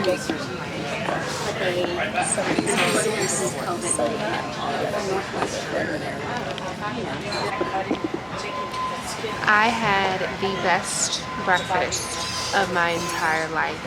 I had the best breakfast of my entire life.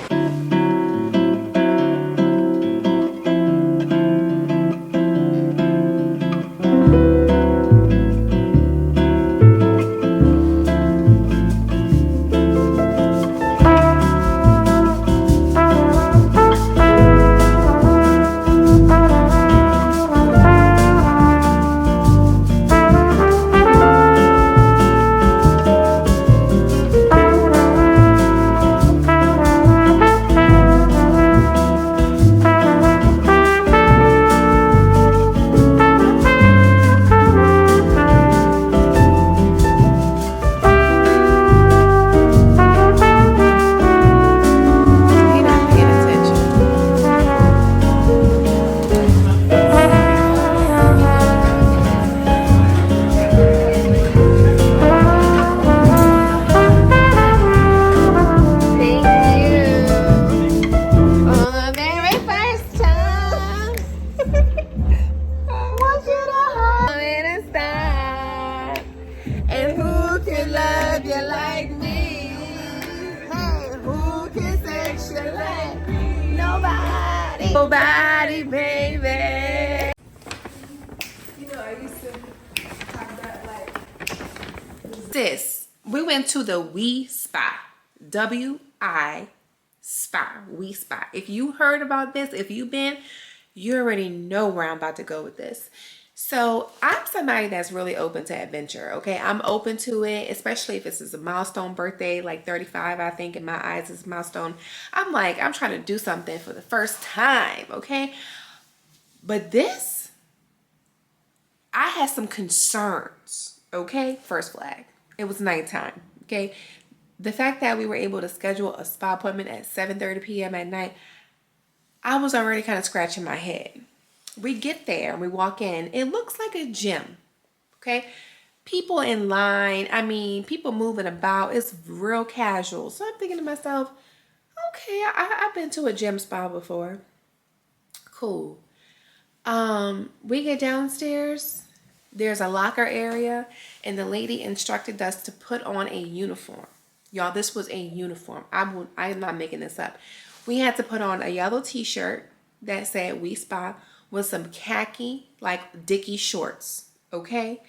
Nobody, baby. You know, I used to have that like. Sis, we went to the We Spa. W-I Spa. We Spa. If you heard about this, if you've been, you already know where I'm about to go with this. So I'm somebody that's really open to adventure, okay? I'm open to it, especially if this is a milestone birthday, like 35, I think in my eyes is a milestone. I'm trying to do something for the first time, okay? But this, I had some concerns, okay? First flag, it was nighttime, okay? The fact that we were able to schedule a spa appointment at 7:30 p.m. at night, I was already kind of scratching my head. We get there and we walk in. It looks like a gym, okay? People in line, I mean, people moving about. It's real casual. So I'm thinking to myself, okay, I've been to a gym spa before. Cool. We get downstairs. There's a locker area, and the lady instructed us to put on a uniform. Y'all, this was a uniform. I am not making this up. We had to put on a yellow t-shirt that said We Spa with some khaki, like Dickie shorts, okay?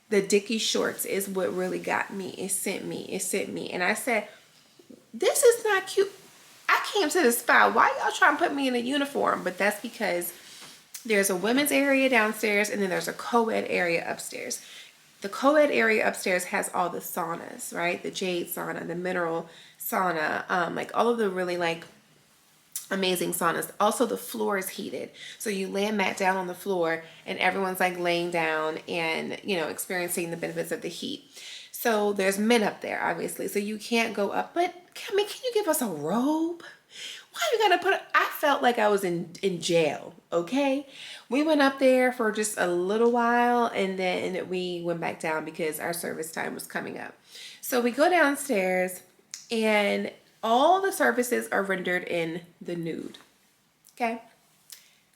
The Dickie shorts is what really got me. It sent me. And I said, this is not cute. I came to the spa. Why y'all trying to put me in a uniform? But that's because there's a women's area downstairs and then there's a co-ed area upstairs. The co-ed area upstairs has all the saunas, right? The jade sauna, the mineral sauna, like all of the really like amazing saunas. Also, the floor is heated, so you land mat down on the floor and everyone's like laying down and, you know, experiencing the benefits of the heat. So there's men up there, obviously, so you can't go up. But I mean, can you give us a robe? Why you gotta put I felt like I was in jail, okay? We went up there for just a little while and then we went back down because our service time was coming up. So we go downstairs and all the services are rendered in the nude, okay?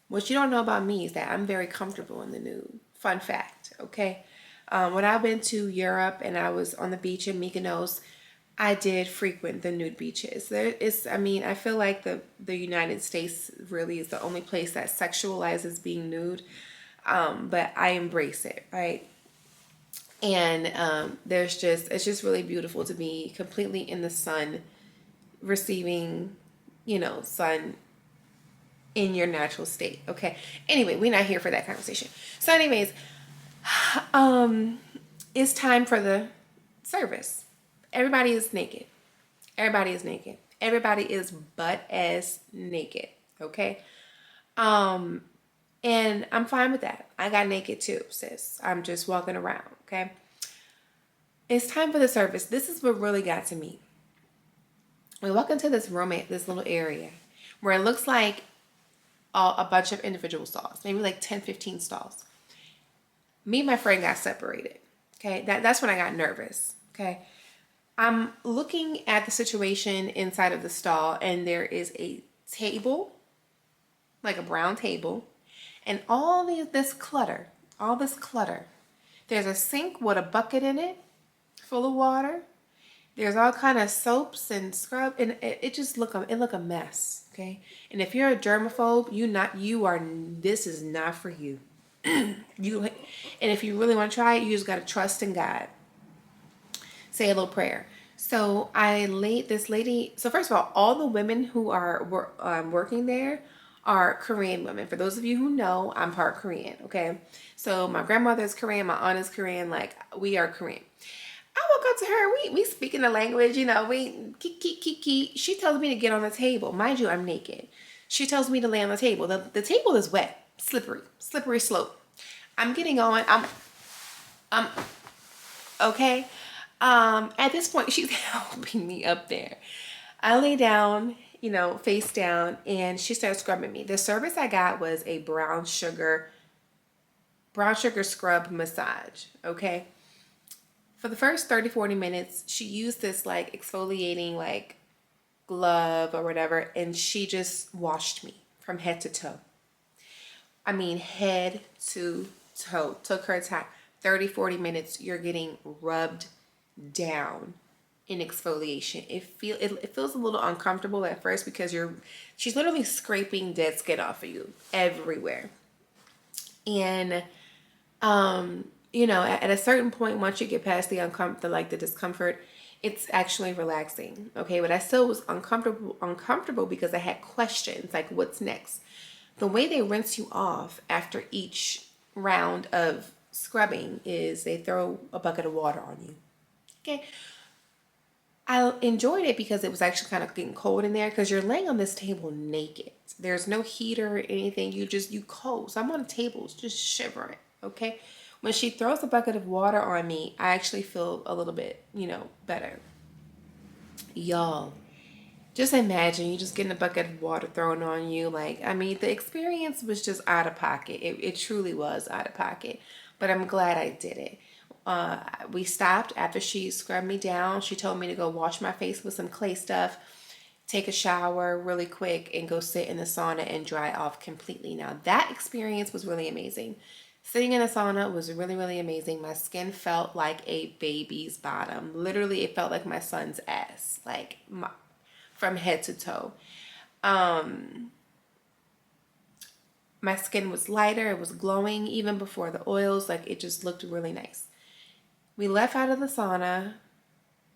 What you don't know about me is that I'm very comfortable in the nude. Fun fact, okay? When I've been to Europe and I was on the beach in Mykonos, I did frequent the nude beaches. I feel like the United States really is the only place that sexualizes being nude, but I embrace it, right? And it's just really beautiful to be completely in the sun, receiving, you know, sun in your natural state. Okay. Anyway, we're not here for that conversation. So anyways, it's time for the service. Everybody is naked. Everybody is naked. Everybody is butt-ass naked. Okay. And I'm fine with that. I got naked too, sis. I'm just walking around. Okay. It's time for the service. This is what really got to me. We walk into this room, this little area where it looks like a bunch of individual stalls, maybe like 10, 15 stalls. Me and my friend got separated. Okay. That's when I got nervous. Okay. I'm looking at the situation inside of the stall and there is a table, like a brown table, and all this clutter, There's a sink with a bucket in it, full of water. There's all kind of soaps and scrub, and it just look a mess, okay? And if you're a germaphobe, this is not for you. And if you really want to try it, you just got to trust in God. Say a little prayer. So this lady. So first of all the women who are working there are Korean women. For those of you who know, I'm part Korean, okay? So my grandmother is Korean, my aunt is Korean, like we are Korean. I woke up to her, we speaking the language, we kiki. She tells me to get on the table. Mind you, I'm naked. She tells me to lay on the table. The table is wet, slippery slope. I'm getting on, I'm okay. At this point, she's helping me up there. I lay down, face down, and she started scrubbing me. The service I got was a brown sugar scrub massage, okay? For the first 30-40 minutes, she used this like exfoliating like glove or whatever, and she just washed me from head to toe. I mean, head to toe. Took her time. 30-40 minutes, you're getting rubbed down in exfoliation. It feels a little uncomfortable at first because she's literally scraping dead skin off of you everywhere. And at a certain point, once you get past the discomfort, it's actually relaxing. Okay, but I still was uncomfortable because I had questions like, what's next? The way they rinse you off after each round of scrubbing is they throw a bucket of water on you. Okay. I enjoyed it because it was actually kind of getting cold in there because you're laying on this table naked. There's no heater or anything. You cold. So I'm on the table just shivering. Okay. When she throws a bucket of water on me, I actually feel a little bit, better. Y'all, just imagine you just getting a bucket of water thrown on you. The experience was just out of pocket. It truly was out of pocket. But I'm glad I did it. We stopped after she scrubbed me down. She told me to go wash my face with some clay stuff, take a shower really quick, and go sit in the sauna and dry off completely. Now, that experience was really amazing. Sitting in a sauna was really, really amazing. My skin felt like a baby's bottom. Literally, it felt like my son's ass, from head to toe. My skin was lighter. It was glowing even before the oils. It just looked really nice. We left out of the sauna,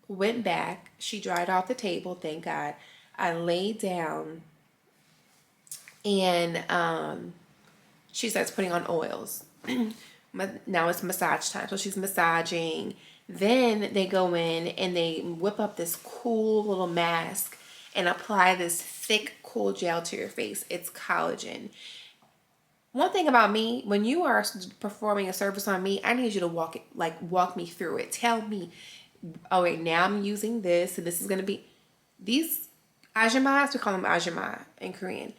went back. She dried off the table, thank God. I laid down, and she starts putting on oils. Now it's massage time. So she's massaging. Then they go in and they whip up this cool little mask and apply this thick, cool gel to your face. It's collagen. One thing about me, when you are performing a service on me, I need you to walk me through it. Tell me, oh wait, now I'm using this, and this is gonna be these ajumas. We call them ajuma in Korean,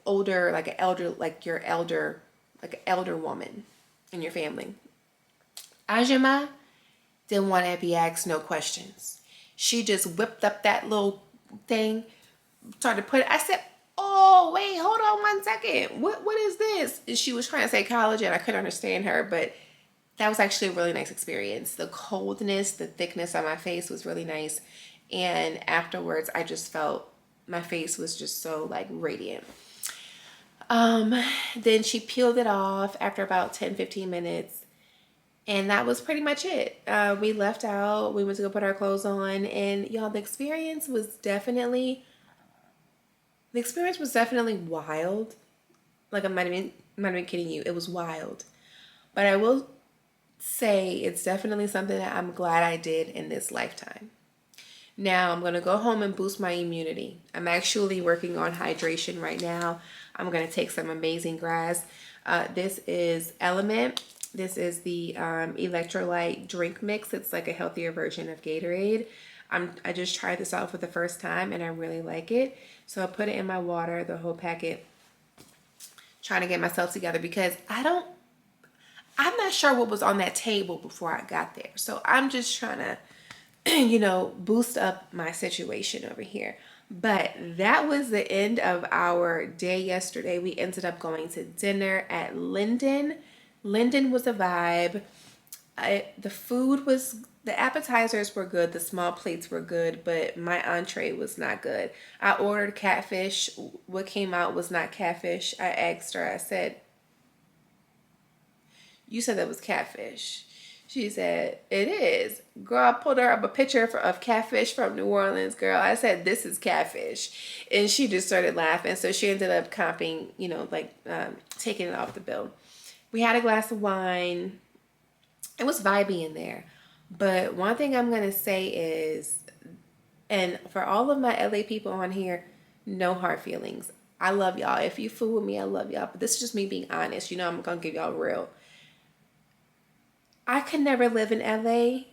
older, an elder woman in your family. Ajuma didn't want to be asked no questions. She just whipped up that little thing, started to put it. I said, oh, wait, hold on 1 second. What is this? And she was trying to say collagen. I couldn't understand her, but that was actually a really nice experience. The coldness, the thickness on my face was really nice. And afterwards, I just felt my face was just so radiant. Then she peeled it off after about 10-15 minutes. And that was pretty much it. We left out. We went to go put our clothes on. And y'all, the experience was definitely wild. I'm not even kidding you. It was wild. But I will say it's definitely something that I'm glad I did in this lifetime. Now I'm going to go home and boost my immunity. I'm actually working on hydration right now. I'm going to take some amazing grass. This is Element. This is the electrolyte drink mix. It's like a healthier version of Gatorade. I just tried this out for the first time and I really like it. So I put it in my water, the whole packet, trying to get myself together because I'm not sure what was on that table before I got there. So I'm just trying to, boost up my situation over here. But that was the end of our day yesterday. We ended up going to dinner at Linden. Linden was a vibe. The food was, the appetizers were good, the small plates were good, but my entree was not good. I ordered catfish. What came out was not catfish. I asked her, I said, "You said that was catfish." She said, "It is." Girl, I pulled her up a picture of catfish from New Orleans, girl. I said, "This is catfish." And she just started laughing. So she ended up comping, you know, like taking it off the bill. We had a glass of wine. It was vibey in there. But one thing I'm going to say is, and for all of my LA people on here, no hard feelings. I love y'all. If you fool with me, I love y'all. But this is just me being honest. You know, I'm going to give y'all real. I could never live in LA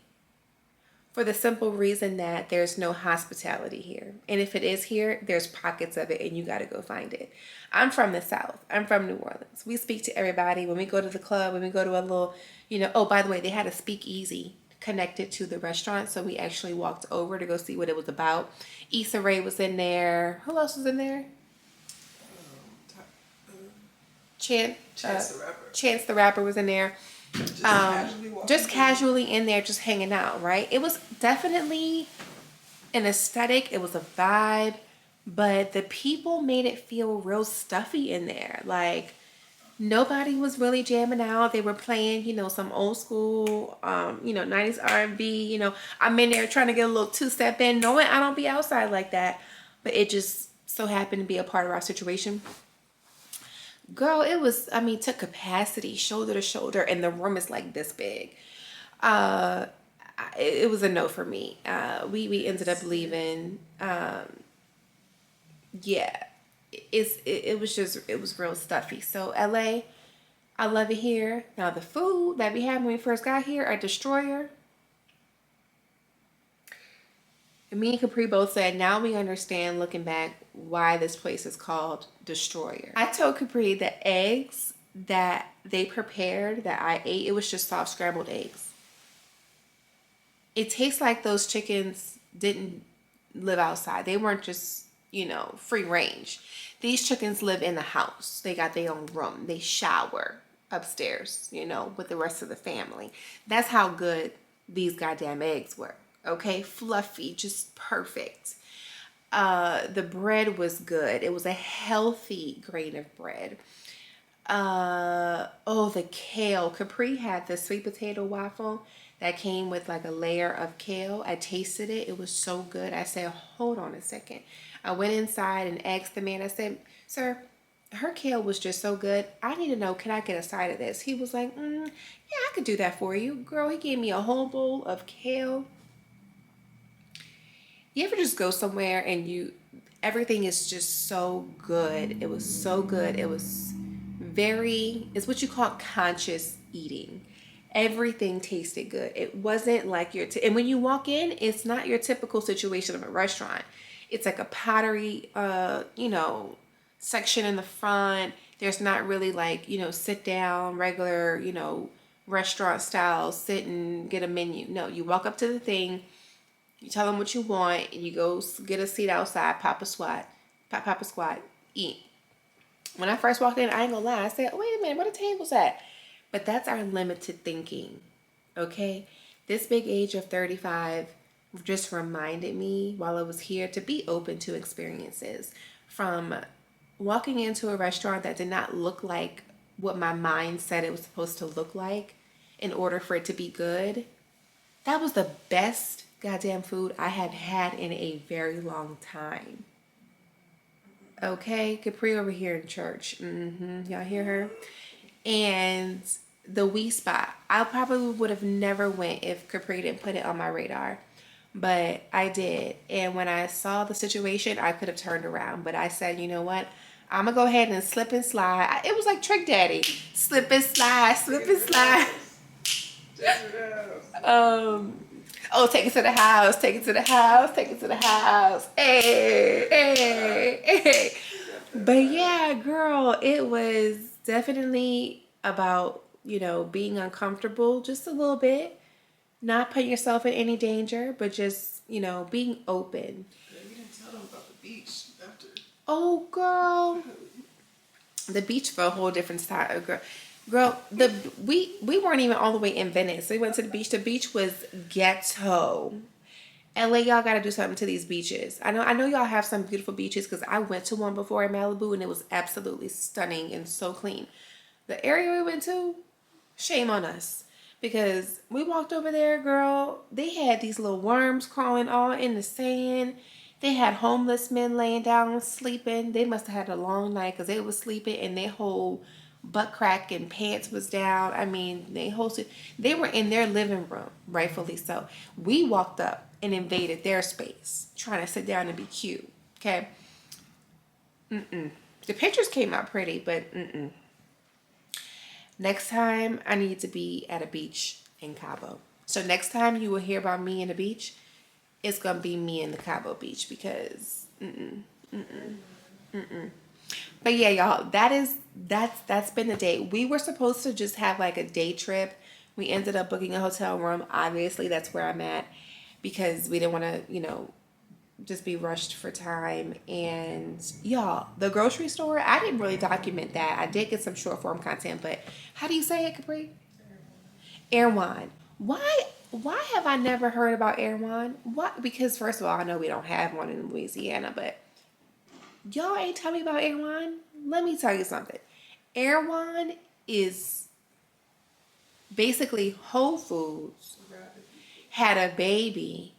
for the simple reason that there's no hospitality here. And if it is here, there's pockets of it and you got to go find it. I'm from the South. I'm from New Orleans. We speak to everybody. When we go to the club, when we go to a little, you know, oh, by the way, they had a speakeasy connected to the restaurant. So we actually walked over to go see what it was about. Issa Rae was in there. Who else was in there? Chance the Rapper. Chance the Rapper was in there. Just casually in there, just hanging out, right? It was definitely an aesthetic. It was a vibe, but the people made it feel real stuffy in there. Like nobody was really jamming out. They were playing, you know, some old school, you know, 90s R&B. You know, I'm in there trying to get a little two-step in, knowing I don't be outside like that, but it just so happened to be a part of our situation. Girl, it was, I mean, to capacity, shoulder to shoulder, and the room is like this big. It was a no for me. We ended up leaving. Yeah, it was real stuffy. So LA, I love it here. Now the food that we had when we first got here, a Destroyer. Me and Capri both said, now we understand, looking back, why this place is called Destroyer. I told Capri the eggs that they prepared that I ate, it was just soft scrambled eggs. It tastes like those chickens didn't live outside. They weren't just, you know, free range. These chickens live in the house. They got their own room. They shower upstairs, you know, with the rest of the family. That's how good these goddamn eggs were. Okay, fluffy, just perfect. The bread was good. It was a healthy grain of bread. Oh, the kale. Capri had the sweet potato waffle that came with like a layer of kale. I tasted it. It was so good. I said, hold on a second. I went inside and asked the man, I said, "Sir, her kale was just so good. I need to know, can I get a side of this?" He was like, yeah, I could do that for you. Girl, he gave me a whole bowl of kale. You ever just go somewhere and everything is just so good? It was so good. It was it's what you call conscious eating. Everything tasted good. It wasn't like and when you walk in, it's not your typical situation of a restaurant. It's like a pottery, you know, section in the front. There's not really like, you know, sit down, regular, you know, restaurant style, sit and get a menu. No, you walk up to the thing. You tell them what you want, and you go get a seat outside, pop a squat, eat. When I first walked in, I ain't gonna lie, I said, "Oh, wait a minute, where the table's at?" But that's our limited thinking, okay? This big age of 35 just reminded me while I was here to be open to experiences. From walking into a restaurant that did not look like what my mind said it was supposed to look like in order for it to be good, that was the best goddamn food I have had in a very long time. Okay, Capri over here in church. Y'all hear her? And the Wee Spot, I probably would have never went if Capri didn't put it on my radar, but I did. And when I saw the situation, I could have turned around, but I said, you know what? I'm gonna go ahead and slip and slide. It was like Trick Daddy, slip and slide, slip and slide. Oh, take it to the house, take it to the house, take it to the house. Hey, hey, hey. But yeah, girl, it was definitely about, you know, being uncomfortable just a little bit, not putting yourself in any danger, but just, you know, being open. You didn't tell them about the beach after. Oh, girl. The beach for a whole different style, girl. Girl, we weren't even all the way in Venice. We went to the beach. The beach was ghetto. LA, y'all gotta do something to these beaches. I know y'all have some beautiful beaches because I went to one before in Malibu and it was absolutely stunning and so clean. The area we went to, shame on us. Because we walked over there, girl, they had these little worms crawling all in the sand. They had homeless men laying down sleeping. They must have had a long night because they was sleeping and their whole butt crack and pants was down. I mean, they were in their living room, rightfully so. We walked up and invaded their space, trying to sit down and be cute. Okay. The pictures came out pretty, but next time I need to be at a beach in Cabo. So next time you will hear about me in the beach, it's gonna be me in the Cabo Beach because But yeah, y'all, that's been the day. We were supposed to just have like a day trip. We ended up booking a hotel room. Obviously, that's where I'm at because we didn't want to, just be rushed for time. And y'all, the grocery store, I didn't really document that. I did get some short form content, but how do you say it, Capri? Erewhon. Why have I never heard about Erewhon? What? Because first of all, I know we don't have one in Louisiana, but y'all ain't tell me about Erewhon. Let me tell you something. Erewhon is basically Whole Foods had a baby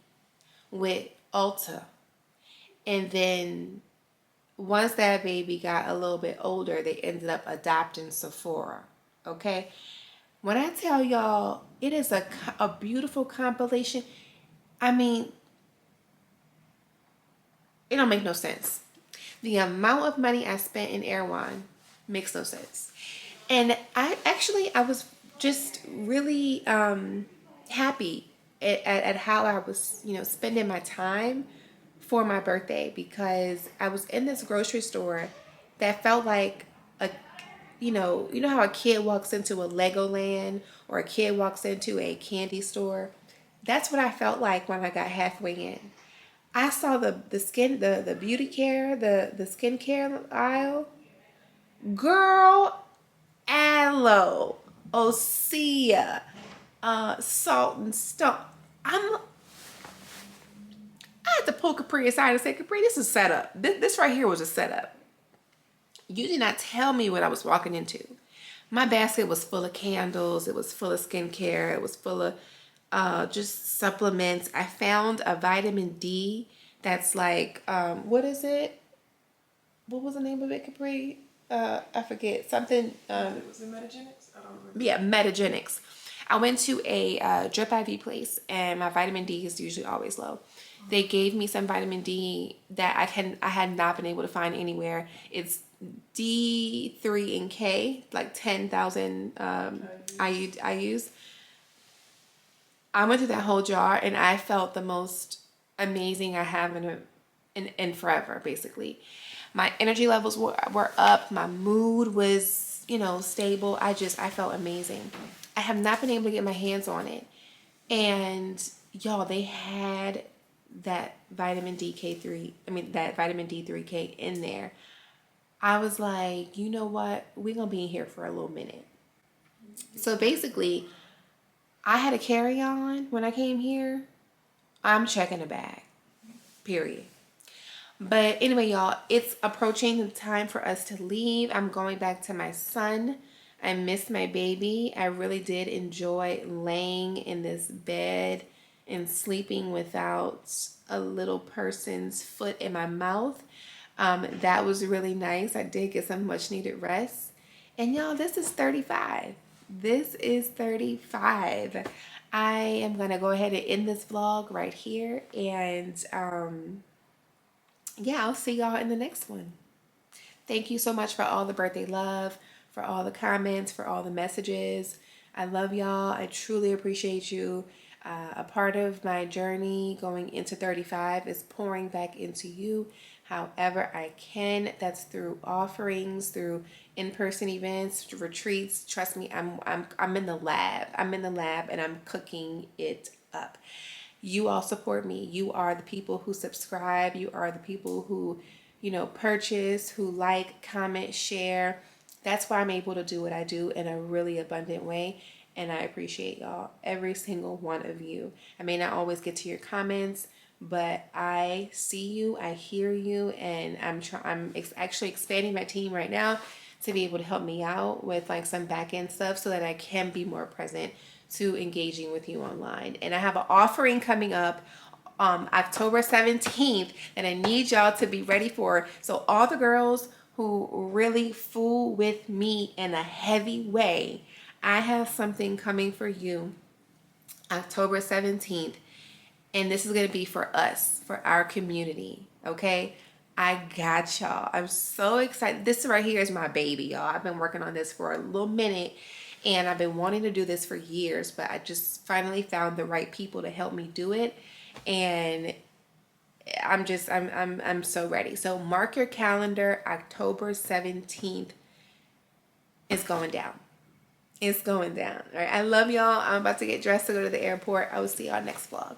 with Ulta. And then once that baby got a little bit older, they ended up adopting Sephora. Okay? When I tell y'all, it is a beautiful compilation. I mean, it don't make no sense. The amount of money I spent in Erewhon makes no sense. And I was just really happy at how I was, spending my time for my birthday because I was in this grocery store that felt like you know how a kid walks into a Legoland or a kid walks into a candy store? That's what I felt like when I got halfway in. I saw the beauty care, the skincare aisle. Girl, aloe, osea, salt and stuff. I had to pull Capri aside and say, Capri, this is set up. This right here was a setup. You did not tell me what I was walking into. My basket was full of candles. It was full of skincare. It was full of just supplements. I found a vitamin D that's like, what is it? What was the name of it, Capri? I forget. Something. Was it Metagenics? I don't remember. Yeah, Metagenics. I went to a drip IV place and my vitamin D is usually always low. They gave me some vitamin D that I had not been able to find anywhere. It's D3 and K, like 10,000 IUs. I went through that whole jar and I felt the most amazing I have in forever, basically. My energy levels were up. My mood was, stable. I felt amazing. I have not been able to get my hands on it. And y'all, they had that vitamin that vitamin D3K in there. I was like, you know what? We're going to be in here for a little minute. So basically, I had a carry-on when I came here. I'm checking the bag. Period. But anyway, y'all, it's approaching the time for us to leave. I'm going back to my son. I miss my baby. I really did enjoy laying in this bed and sleeping without a little person's foot in my mouth. That was really nice. I did get some much needed rest. And y'all, this is 35. This is 35. I am going to go ahead and end this vlog right here. And yeah, I'll see y'all in the next one. Thank you so much for all the birthday love, for all the comments, for all the messages. I love y'all. I truly appreciate you. A part of my journey going into 35 is pouring back into you however I can. That's through offerings, through in-person events, retreats. Trust me, I'm in the lab. I'm in the lab and I'm cooking it up. you all support me. You are the people who subscribe. You are the people who, you know, purchase, who like, comment, share. That's why I'm able to do what I do in a really abundant way. And I appreciate y'all, every single one of you. I may not always get to your comments, but I see you, I hear you, and I'm actually expanding my team right now to be able to help me out with like some back end stuff so that I can be more present to engaging with you online. And I have an offering coming up October 17th that I need y'all to be ready for. So all the girls who really fool with me in a heavy way, I have something coming for you October 17th. And this is going to be for us, for our community. Okay. I got y'all. I'm so excited. This right here is my baby, y'all. I've been working on this for a little minute and I've been wanting to do this for years, but I just finally found the right people to help me do it. And I'm so ready. So mark your calendar. October 17th is going down. It's going down. All right. I love y'all. I'm about to get dressed to go to the airport. I will see y'all next vlog.